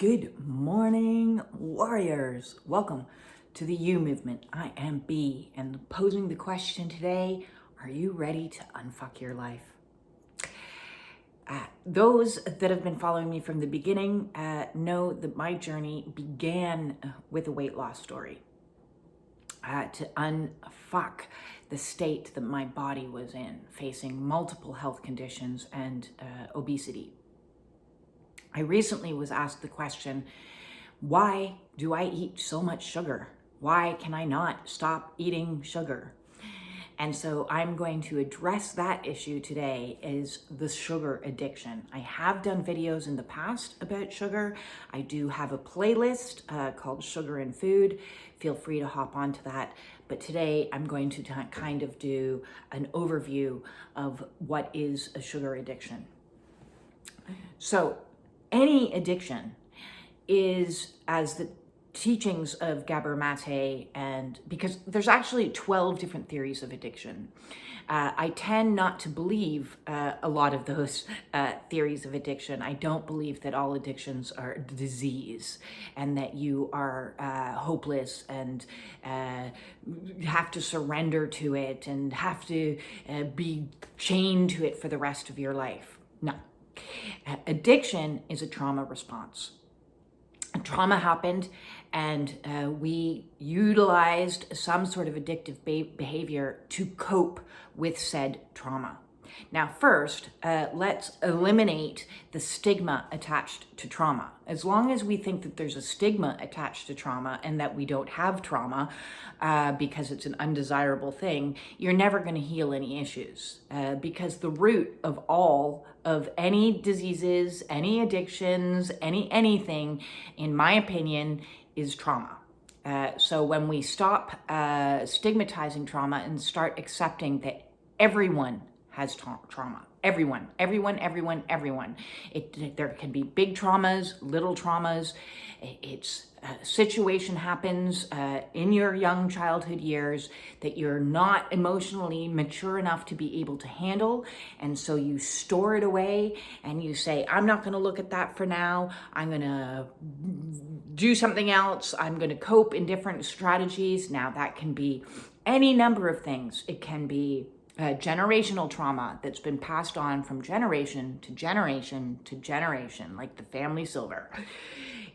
Good morning, warriors. Welcome to the You Movement. I am B, and posing the question today, are you ready to unfuck your life? Those that have been following me from the beginning know that my journey began with a weight loss story. To unfuck the state that my body was in, facing multiple health conditions and obesity. I recently was asked the question, why do I eat so much sugar? Why can I not stop eating sugar? And so I'm going to address that issue today, is the sugar addiction. I have done videos in the past about sugar. I do have a playlist called Sugar and Food. Feel free to hop onto that. But today I'm going to kind of do an overview of what is a sugar addiction. So any addiction is, as the teachings of Gabor Mate, and because there's actually 12 different theories of addiction. I tend not to believe a lot of those theories of addiction. I don't believe that all addictions are disease and that you are hopeless and have to surrender to it and have to be chained to it for the rest of your life. No. Addiction is a trauma response. Trauma happened and we utilized some sort of addictive behavior to cope with said trauma. Now, first, let's eliminate the stigma attached to trauma. As long as we think that there's a stigma attached to trauma and that we don't have trauma because it's an undesirable thing, you're never going to heal any issues because the root of all of any diseases, any addictions, anything, in my opinion, is trauma. So when we stop stigmatizing trauma and start accepting that everyone has trauma. Everyone. There can be big traumas, little traumas. It's a situation happens in your young childhood years that you're not emotionally mature enough to be able to handle. And so you store it away and you say, I'm not going to look at that for now. I'm going to do something else. I'm going to cope in different strategies. Now that can be any number of things. It can be generational trauma that's been passed on from generation to generation to generation, like the family silver.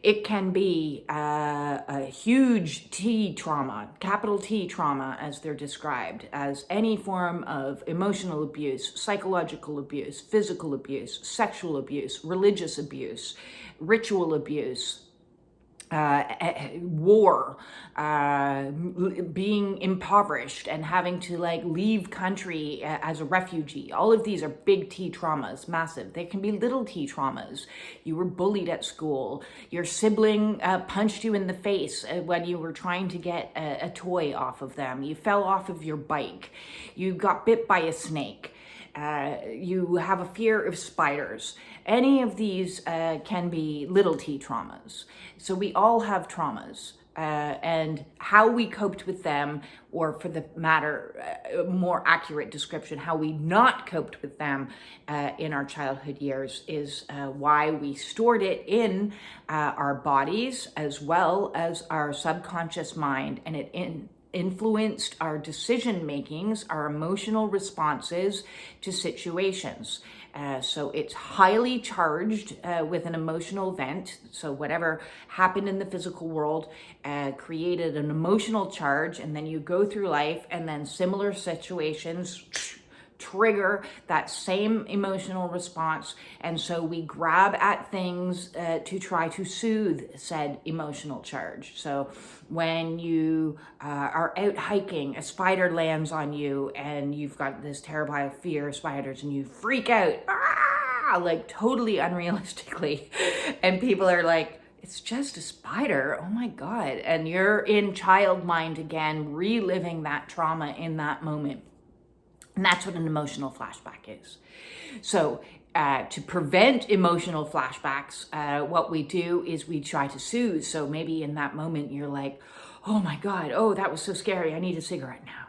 It can be a huge T trauma, capital T trauma, as they're described, as any form of emotional abuse, psychological abuse, physical abuse, sexual abuse, religious abuse, ritual abuse, war, being impoverished and having to leave country as a refugee. All of these are big T traumas, massive. They can be little T traumas. You were bullied at school. Your sibling punched you in the face when you were trying to get a toy off of them. You fell off of your bike. You got bit by a snake. You have a fear of spiders. Any of these can be little T traumas. So we all have traumas, and how we coped with them, or for the matter, more accurate description, how we not coped with them in our childhood years is why we stored it in our bodies as well as our subconscious mind, and it influenced our decision makings, our emotional responses to situations. So it's highly charged with an emotional event. So whatever happened in the physical world created an emotional charge, and then you go through life and then similar situations trigger that same emotional response, and so we grab at things to try to soothe said emotional charge. So when you are out hiking, a spider lands on you and you've got this terrible fear of spiders and you freak out, totally unrealistically, and people are like, it's just a spider, oh my God, and you're in child mind again, reliving that trauma in that moment. And that's what an emotional flashback is. So to prevent emotional flashbacks, what we do is we try to soothe. So maybe in that moment, you're like, oh my God, oh, that was so scary. I need a cigarette now.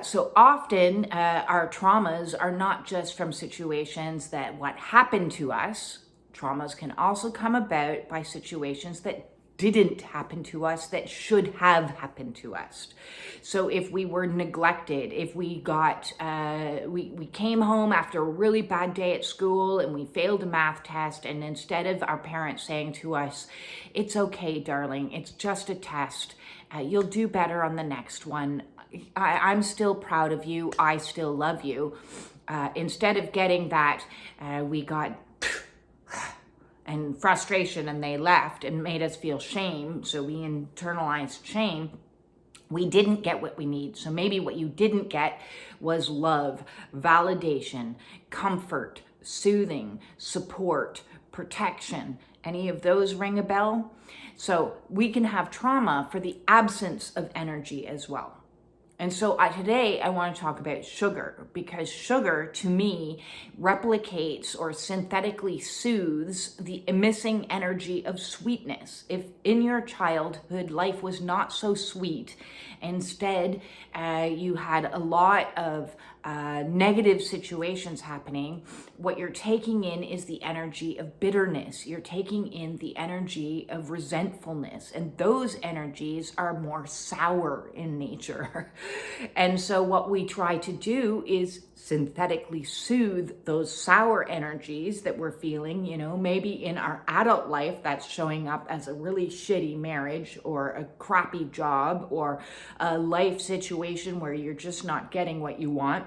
So often our traumas are not just from situations that what happened to us, Traumas can also come about by situations that didn't happen to us that should have happened to us. So if we were neglected, if we got, we came home after a really bad day at school and we failed a math test, and instead of our parents saying to us, "It's okay, darling, it's just a test, you'll do better on the next one. I'm still proud of you, I still love you." Instead of getting that, we got and frustration, and they left and made us feel shame. So we internalized shame. We didn't get what we need. So maybe what you didn't get was love, validation, comfort, soothing, support, protection. Any of those ring a bell? So we can have trauma for the absence of energy as well. And so today I want to talk about sugar, because sugar to me replicates or synthetically soothes the missing energy of sweetness. If in your childhood life was not so sweet, instead you had a lot of negative situations happening, what you're taking in is the energy of bitterness. You're taking in the energy of resentfulness, and those energies are more sour in nature. And so what we try to do is synthetically soothe those sour energies that we're feeling. You know, maybe in our adult life that's showing up as a really shitty marriage or a crappy job or a life situation where you're just not getting what you want.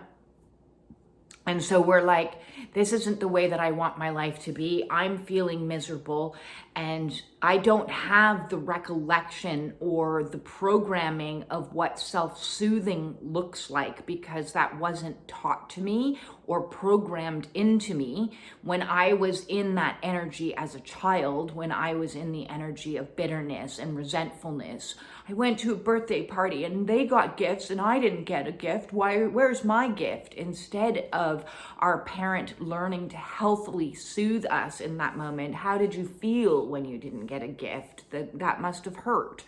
And so we're like, this isn't the way that I want my life to be. I'm feeling miserable, and I don't have the recollection or the programming of what self-soothing looks like, because that wasn't taught to me or programmed into me when I was in that energy as a child, when I was in the energy of bitterness and resentfulness. I went to a birthday party and they got gifts and I didn't get a gift. Where's my gift? Instead of our parent learning to healthily soothe us in that moment. How did you feel when you didn't get a gift? That must have hurt.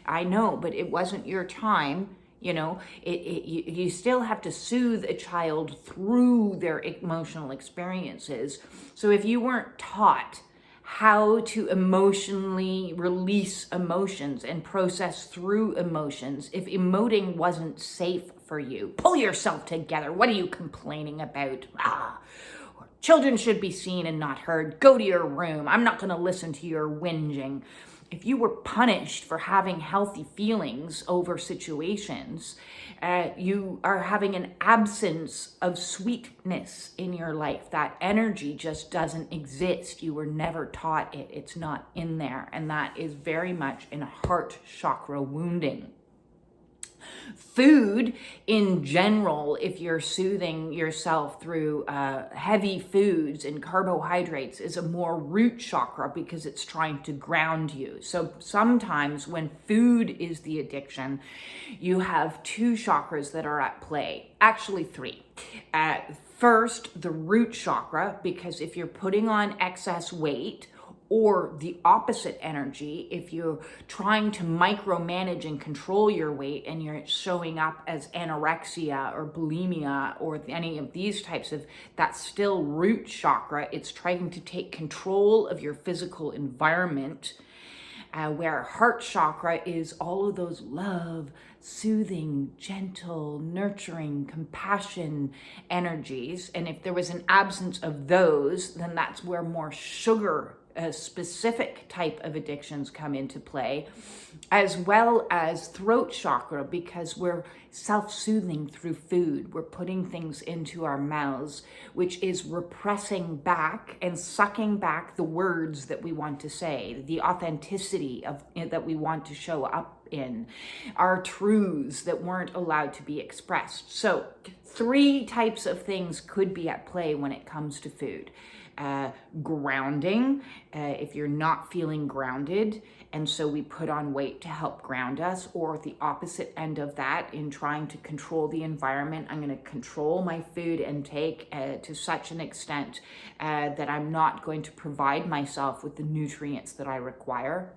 I know, but it wasn't your time. You know, you still have to soothe a child through their emotional experiences. So if you weren't taught how to emotionally release emotions and process through emotions, if emoting wasn't safe for you, pull yourself together. What are you complaining about? Or children should be seen and not heard. Go to your room. I'm not going to listen to your whinging. If you were punished for having healthy feelings over situations, you are having an absence of sweetness in your life. That energy just doesn't exist. You were never taught it. It's not in there. And that is very much in heart chakra wounding. Food in general, if you're soothing yourself through heavy foods and carbohydrates, is a more root chakra because it's trying to ground you. So sometimes when food is the addiction, you have two chakras that are at play. Actually, three. First, the root chakra, because if you're putting on excess weight, or the opposite energy, if you're trying to micromanage and control your weight and you're showing up as anorexia or bulimia or any of these types of, that's still root chakra. It's trying to take control of your physical environment, where heart chakra is all of those love, soothing, gentle, nurturing, compassion energies. And if there was an absence of those, then that's where more sugar a specific type of addictions come into play, as well as throat chakra, because we're self-soothing through food. We're putting things into our mouths, which is repressing back and sucking back the words that we want to say, the authenticity of that we want to show up in, our truths that weren't allowed to be expressed. So 3 types of things could be at play when it comes to food. Grounding, if you're not feeling grounded, and so we put on weight to help ground us, or the opposite end of that, in trying to control the environment. I'm going to control my food intake to such an extent that I'm not going to provide myself with the nutrients that I require.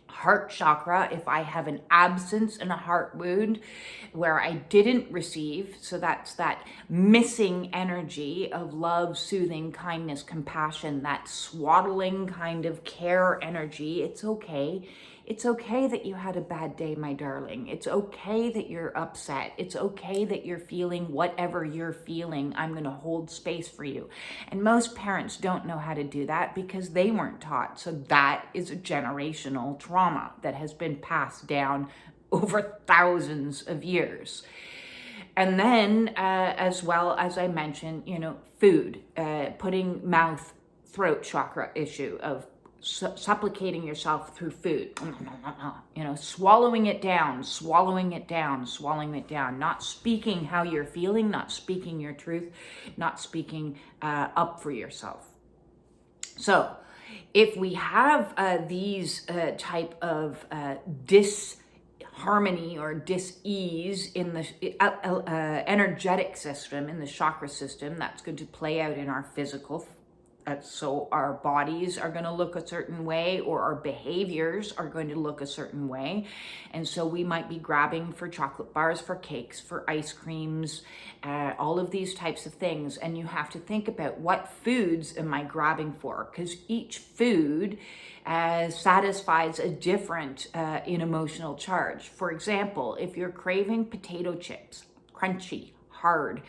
Heart chakra, if I have an absence and a heart wound where I didn't receive, so that's that missing energy of love, soothing, kindness, compassion, that swaddling kind of care energy. It's okay. It's okay that you had a bad day, my darling. It's okay that you're upset. It's okay that you're feeling whatever you're feeling. I'm going to hold space for you. And most parents don't know how to do that because they weren't taught. So that is a generational trauma that has been passed down over thousands of years. And then, as well as I mentioned, food, putting mouth, throat chakra issue of supplicating yourself through food, swallowing it down, not speaking how you're feeling, not speaking your truth, not speaking up for yourself. So if we have these type of disharmony or dis-ease in the energetic system, in the chakra system, that's going to play out in our physical. So our bodies are going to look a certain way, or our behaviors are going to look a certain way. And so we might be grabbing for chocolate bars, for cakes, for ice creams, all of these types of things. And you have to think about, what foods am I grabbing for? Because each food satisfies a different emotional charge. For example, if you're craving potato chips, crunchy, hard,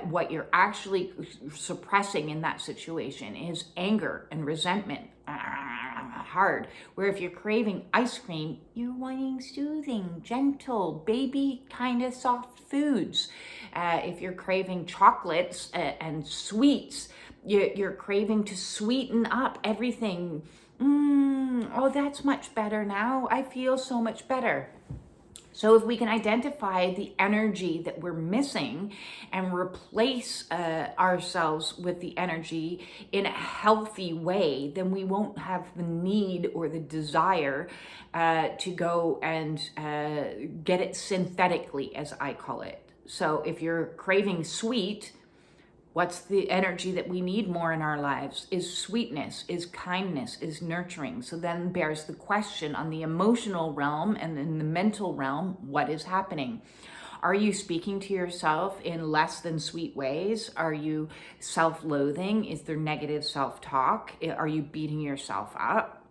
what you're actually suppressing in that situation is anger and resentment, hard. Where if you're craving ice cream, you're wanting soothing, gentle, baby kind of soft foods. If you're craving chocolates and sweets, you're craving to sweeten up everything. Oh, that's much better now. I feel so much better. So if we can identify the energy that we're missing and replace ourselves with the energy in a healthy way, then we won't have the need or the desire to go and get it synthetically, as I call it. So if you're craving sweet, what's the energy that we need more in our lives? Is sweetness, is kindness, is nurturing. So then bears the question on the emotional realm and in the mental realm, what is happening? Are you speaking to yourself in less than sweet ways? Are you self-loathing? Is there negative self-talk? Are you beating yourself up?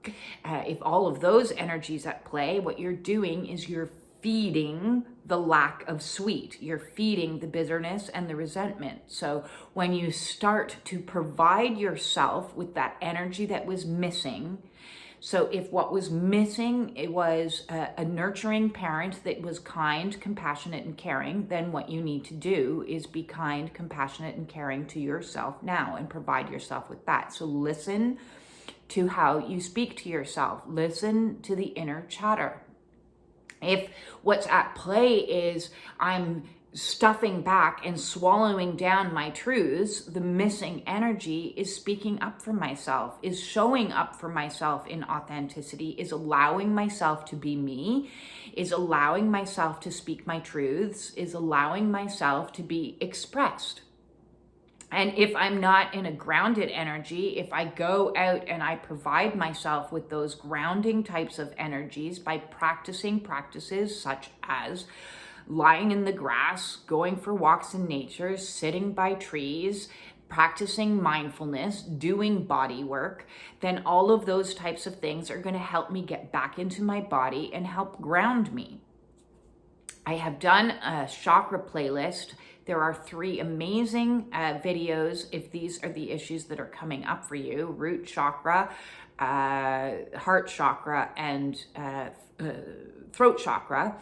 If all of those energies at play, what you're doing is you're feeding the lack of sweet. You're feeding the bitterness and the resentment. So when you start to provide yourself with that energy that was missing, so if what was missing, it was a nurturing parent that was kind, compassionate, and caring, then what you need to do is be kind, compassionate, and caring to yourself now and provide yourself with that. So listen to how you speak to yourself. Listen to the inner chatter. If what's at play is I'm stuffing back and swallowing down my truths, the missing energy is speaking up for myself, is showing up for myself in authenticity, is allowing myself to be me, is allowing myself to speak my truths, is allowing myself to be expressed. And if I'm not in a grounded energy, if I go out and I provide myself with those grounding types of energies by practicing practices such as lying in the grass, going for walks in nature, sitting by trees, practicing mindfulness, doing body work, then all of those types of things are going to help me get back into my body and help ground me. I have done a chakra playlist. There are 3 amazing videos if these are the issues that are coming up for you: root chakra, heart chakra, and throat chakra.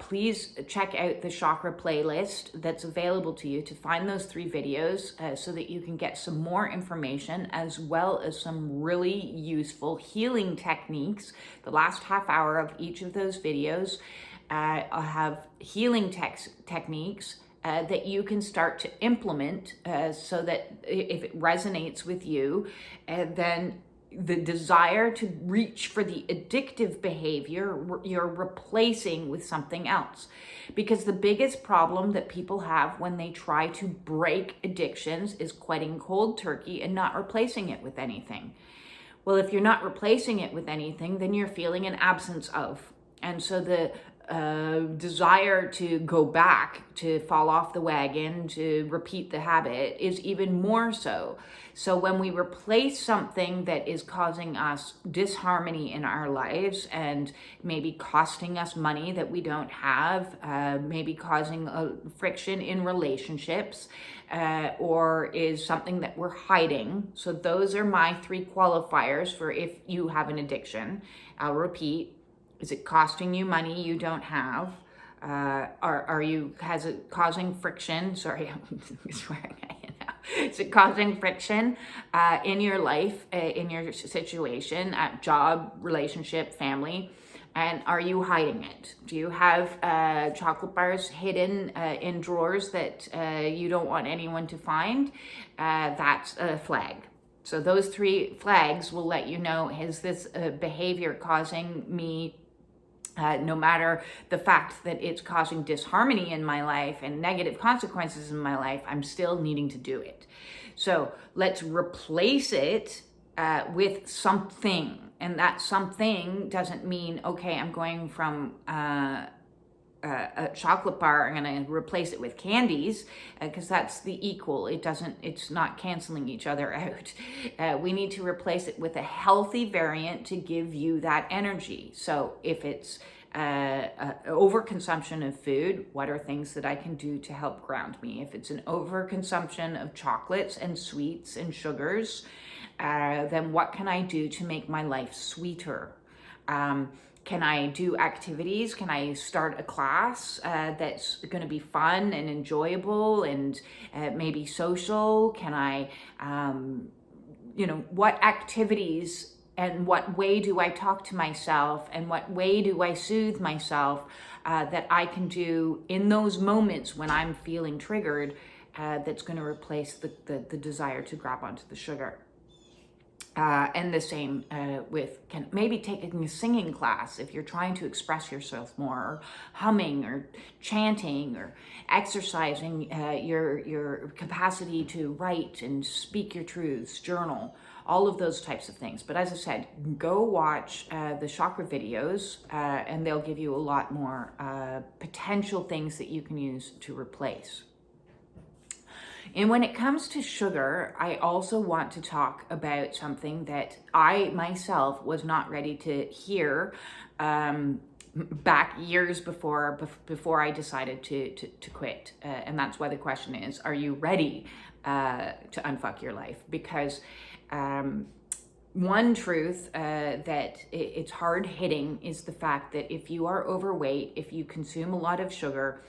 Please check out the chakra playlist that's available to you to find those 3 videos so that you can get some more information, as well as some really useful healing techniques. The last half hour of each of those videos I'll have healing techniques that you can start to implement so that if it resonates with you, then the desire to reach for the addictive behavior, you're replacing with something else. Because the biggest problem that people have when they try to break addictions is quitting cold turkey and not replacing it with anything. Well, if you're not replacing it with anything, then you're feeling an absence of. And so the desire to go back, to fall off the wagon, to repeat the habit is even more so. So when we replace something that is causing us disharmony in our lives and maybe costing us money that we don't have, maybe causing a friction in relationships, or is something that we're hiding. So those are my 3 qualifiers for if you have an addiction. I'll repeat. Is it costing you money you don't have? Has it causing friction? Sorry, I'm swearing at you now. Is it causing friction in your life, in your situation, at job, relationship, family? And are you hiding it? Do you have chocolate bars hidden in drawers that you don't want anyone to find? That's a flag. So those 3 flags will let you know, is this behavior causing me, no matter the fact that it's causing disharmony in my life and negative consequences in my life, I'm still needing to do it. So let's replace it with something. And that something doesn't mean, okay, I'm going from a chocolate bar, I'm going to replace it with candies, because that's the equal. It's not canceling each other out. We need to replace it with a healthy variant to give you that energy. So if it's overconsumption of food, what are things that I can do to help ground me? If it's an overconsumption of chocolates and sweets and sugars, then what can I do to make my life sweeter? Can I do activities? Can I start a class that's going to be fun and enjoyable and maybe social? Can I, what activities and what way do I talk to myself and what way do I soothe myself that I can do in those moments when I'm feeling triggered that's going to replace the desire to grab onto the sugar? And the same with maybe taking a singing class if you're trying to express yourself more, or humming or chanting or exercising your capacity to write and speak your truths, journal, all of those types of things. But as I said, go watch the chakra videos and they'll give you a lot more potential things that you can use to replace. And when it comes to sugar, I also want to talk about something that I myself was not ready to hear back years before I decided to quit. And that's why the question is, are you ready to unfuck your life? Because one truth that it's hard hitting is the fact that if you are overweight, if you consume a lot of sugar,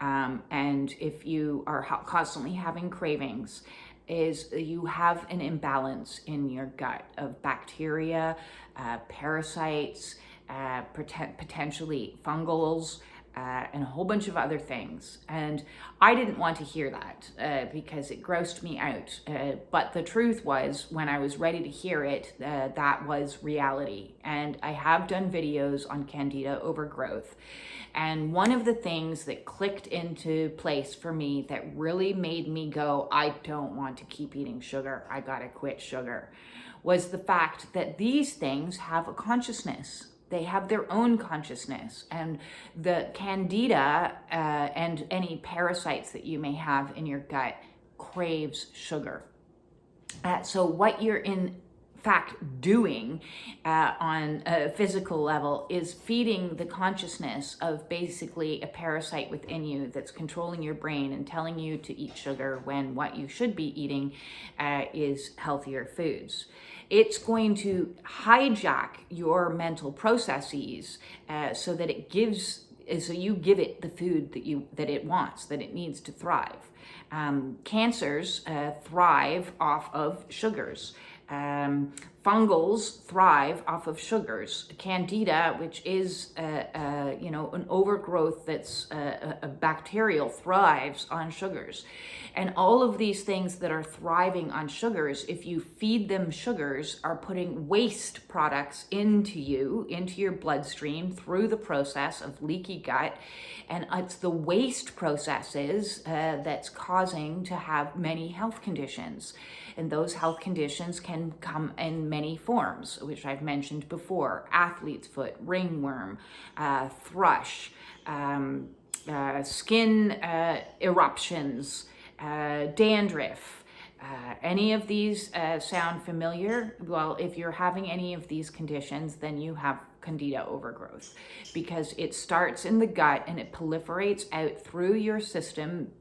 and if you are constantly having cravings, is you have an imbalance in your gut of bacteria, parasites, potentially fungals, and a whole bunch of other things. And I didn't want to hear that because it grossed me out. But the truth was, when I was ready to hear it, that was reality. And I have done videos on Candida overgrowth. And one of the things that clicked into place for me that really made me go, I don't want to keep eating sugar, I gotta quit sugar, was the fact that these things have a consciousness. They have their own consciousness. And the Candida and any parasites that you may have in your gut craves sugar. So what you're in fact doing on a physical level is feeding the consciousness of basically a parasite within you that's controlling your brain and telling you to eat sugar when what you should be eating is healthier foods. It's going to hijack your mental processes so that you give it the food that it wants, that it needs to thrive. Cancers thrive off of sugars. Fungals thrive off of sugars. Candida, which is an overgrowth that's a bacterial, thrives on sugars. And all of these things that are thriving on sugars, if you feed them sugars, are putting waste products into your bloodstream through the process of leaky gut. And it's the waste processes that's causing to have many health conditions. And those health conditions can come in many forms, which I've mentioned before: athlete's foot, ringworm, thrush, skin eruptions, dandruff. Any of these sound familiar? Well, if you're having any of these conditions, then you have Candida overgrowth, because it starts in the gut and it proliferates out through your system,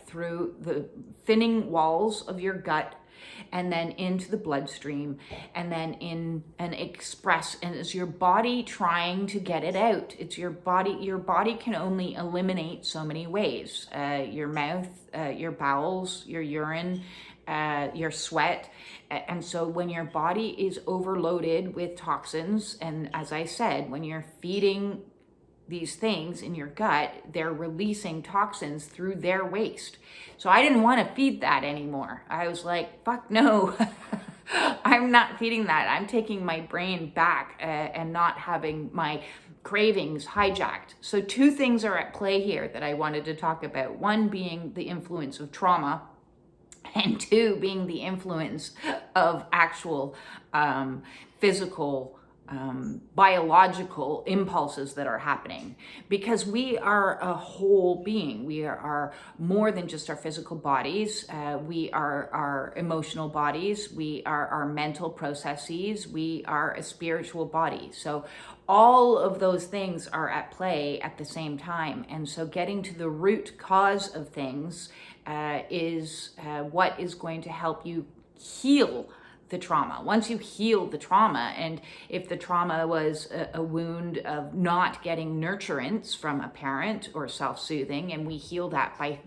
through the thinning walls of your gut, and then into the bloodstream, and then in and express, and it's your body trying to get it out. It's your body can only eliminate so many ways: your mouth, your bowels, your urine, your sweat. And so when your body is overloaded with toxins, and as I said, when you're feeding these things in your gut, they're releasing toxins through their waste. So I didn't want to feed that anymore. I was like, fuck no. I'm not feeding that. I'm taking my brain back and not having my cravings hijacked. So two things are at play here that I wanted to talk about. One being the influence of trauma, and two being the influence of actual physical, biological impulses that are happening, because we are a whole being. We are more than just our physical bodies. We are our emotional bodies. We are our mental processes. We are a spiritual body. So all of those things are at play at the same time. And so getting to the root cause of things is what is going to help you heal the trauma. Once you heal the trauma, and if the trauma was a wound of not getting nurturance from a parent or self-soothing, and we heal that by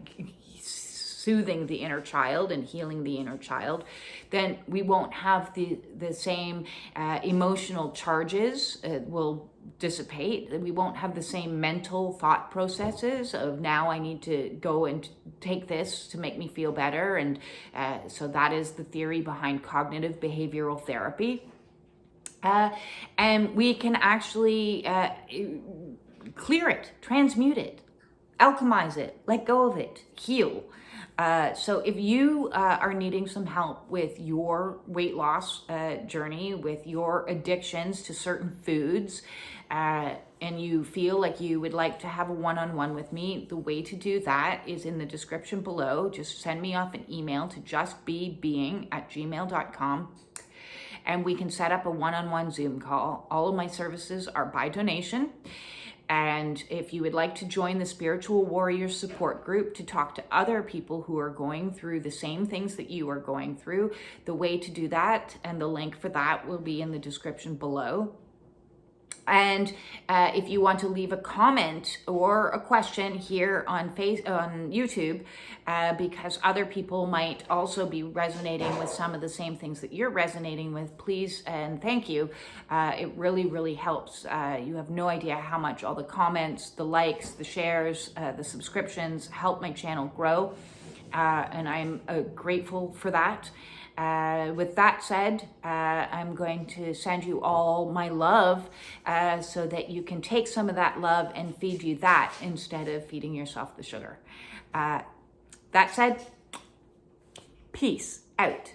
soothing the inner child and healing the inner child, then we won't have the same emotional charges will dissipate. We won't have the same mental thought processes of, now I need to go and take this to make me feel better. And so that is the theory behind cognitive behavioral therapy. And we can actually clear it, transmute it, alchemize it, let go of it, heal. So if you are needing some help with your weight loss journey, with your addictions to certain foods, and you feel like you would like to have a one-on-one with me, the way to do that is in the description below. Just send me off an email to justbebeing@gmail.com. and we can set up a one-on-one Zoom call. All of my services are by donation. And if you would like to join the Spiritual Warrior Support Group to talk to other people who are going through the same things that you are going through, the way to do that and the link for that will be in the description below. And if you want to leave a comment or a question here on YouTube, because other people might also be resonating with some of the same things that you're resonating with, please and thank you. It really, really helps. You have no idea how much all the comments, the likes, the shares, the subscriptions help my channel grow. And I'm grateful for that. With that said, I'm going to send you all my love so that you can take some of that love and feed you that instead of feeding yourself the sugar. That said, peace out.